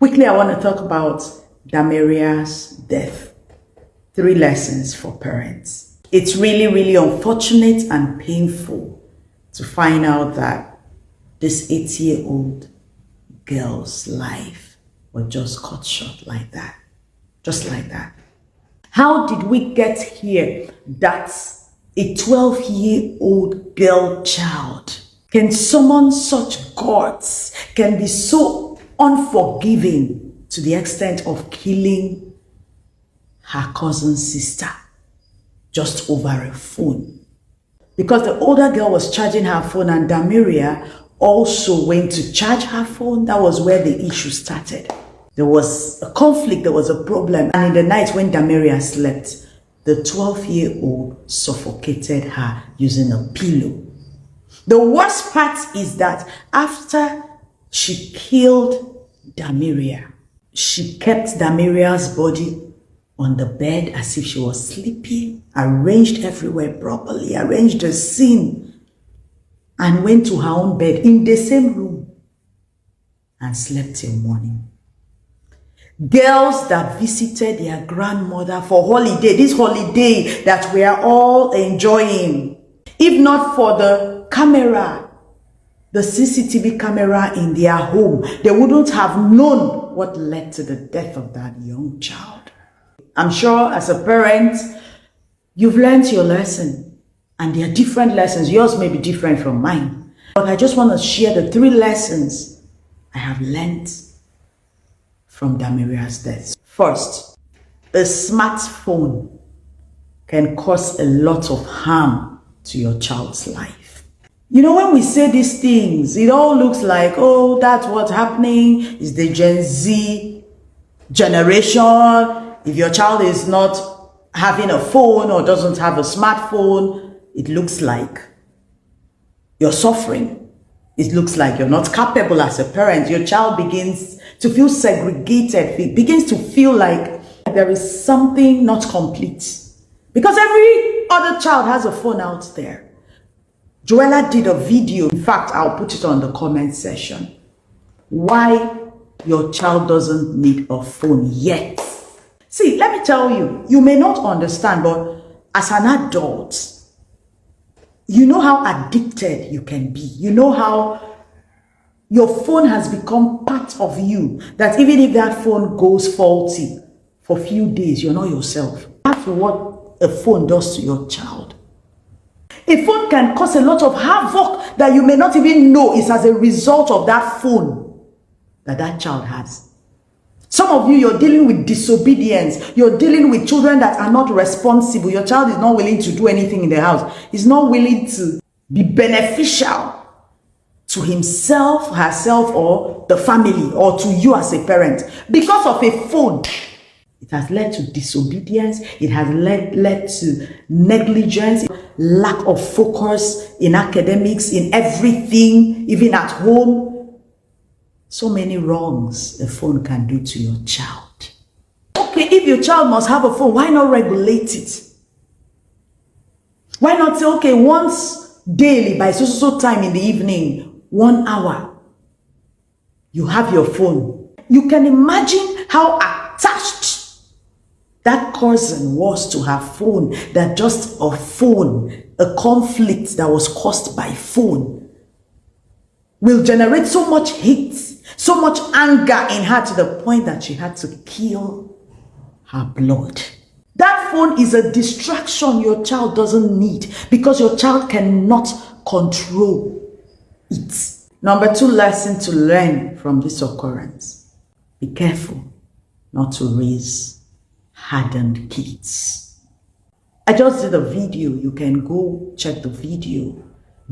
Quickly, I want to talk about Damaria's death. 3 lessons for parents. It's really, really unfortunate and painful to find out that this 8-year-old girl's life was just cut short like that. Just like that. How did we get here that a 12-year-old girl child can summon such gods, can be so unforgiving to the extent of killing her cousin's sister just over a phone? Because the older girl was charging her phone and Damaria also went to charge her phone. That was where the issue started. There was a conflict, there was a problem. And in the night when Damaria slept, the 12-year-old suffocated her using a pillow. The worst part is that after she killed Damaria, she kept Damaria's body on the bed as if she was sleeping, arranged everywhere properly, arranged the scene, and went to her own bed in the same room and slept till morning. Girls that visited their grandmother for holiday, this holiday that we are all enjoying, if not for the camera, the CCTV camera in their home, they wouldn't have known what led to the death of that young child. I'm sure as a parent, you've learned your lesson, and there are different lessons. Yours may be different from mine, but I just want to share the 3 lessons I have learned from Damaria's death. First, a smartphone can cause a lot of harm to your child's life. You know, when we say these things, it all looks like, oh, that's what's happening. It's the Gen Z generation. If your child is not having a phone or doesn't have a smartphone, it looks like you're suffering. It looks like you're not capable as a parent. Your child begins to feel segregated. It begins to feel like there is something not complete. Because every other child has a phone out there. Joella did a video. In fact, I'll put it on the comment section. Why your child doesn't need a phone yet. See, let me tell you, you may not understand, but as an adult, you know how addicted you can be. You know how your phone has become part of you, that even if that phone goes faulty for a few days, you're not yourself. That's what a phone does to your child. A phone can cause a lot of havoc that you may not even know is as a result of that phone that that child has. Some of you, you're dealing with disobedience. You're dealing with children that are not responsible. Your child is not willing to do anything in the house. He's not willing to be beneficial to himself, herself, or the family, or to you as a parent. Because of a phone, it has led to disobedience. It has led to negligence, lack of focus in academics, in everything, even at home. So many wrongs a phone can do to your child. Okay, if your child must have a phone, why not regulate it? Why not say, okay, once daily by so time in the evening, 1 hour, you have your phone. You can imagine how attached that cousin was to her phone, that just a phone, a conflict that was caused by phone, will generate so much hate, so much anger in her to the point that she had to kill her blood. That phone is a distraction your child doesn't need because your child cannot control it. Number 2 lesson to learn from this occurrence. Be careful not to raise hardened kids. I just did a video. You can go check the video.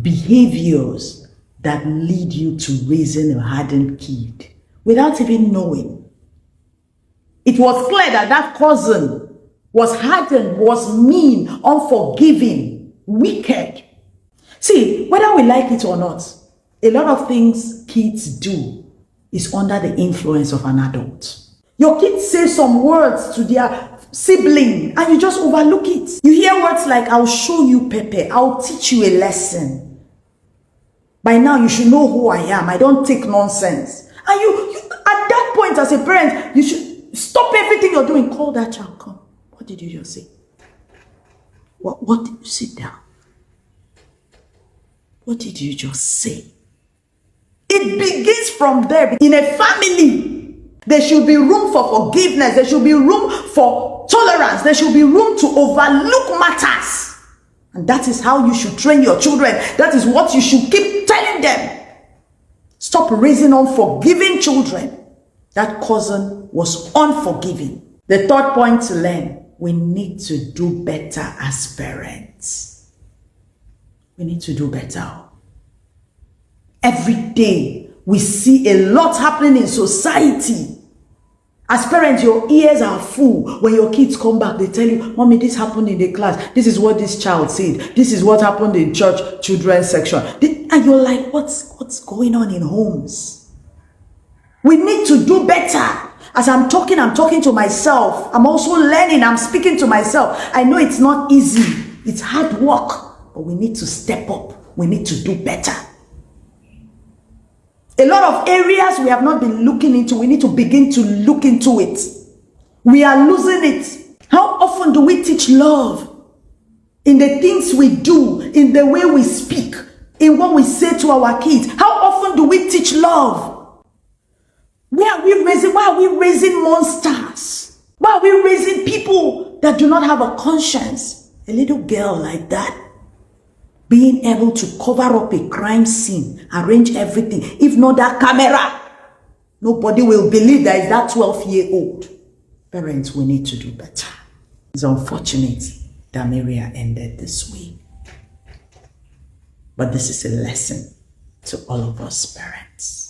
Behaviors that lead you to raising a hardened kid without even knowing. It was clear that that cousin was hardened, was mean, unforgiving, wicked. See, whether we like it or not, a lot of things kids do is under the influence of an adult. Your kids say some words to their sibling and you just overlook it. You hear words like, I'll show you Pepe, I'll teach you a lesson. By now, you should know who I am. I don't take nonsense. And that point, as a parent, you should stop everything you're doing. Call that child. Come. What did you just say? What did you sit down? What did you just say? It begins from there. In a family, there should be room for forgiveness. There should be room for tolerance. There should be room to overlook matters. And that is how you should train your children. That is what you should keep telling them. Stop raising unforgiving children. That cousin was unforgiving. The third point to learn, we need to do better as parents. We need to do better. Every day, we see a lot happening in society. As parents, your ears are full. When your kids come back, they tell you, Mommy, this happened in the class. This is what this child said. This is what happened in church children's section. And you're like, what's going on in homes? We need to do better. As I'm talking to myself. I'm also learning. I'm speaking to myself. I know it's not easy. It's hard work. But we need to step up. We need to do better. A lot of areas we have not been looking into, we need to begin to look into it. We are losing it. How often do we teach love? In the things we do, in the way we speak, in what we say to our kids. How often do we teach love? Why are we raising monsters? Why are we raising people that do not have a conscience? A little girl like that, being able to cover up a crime scene, arrange everything. If not that camera, nobody will believe that is that 12-year-old. Parents, we need to do better. It's unfortunate that Maria ended this way. But this is a lesson to all of us parents.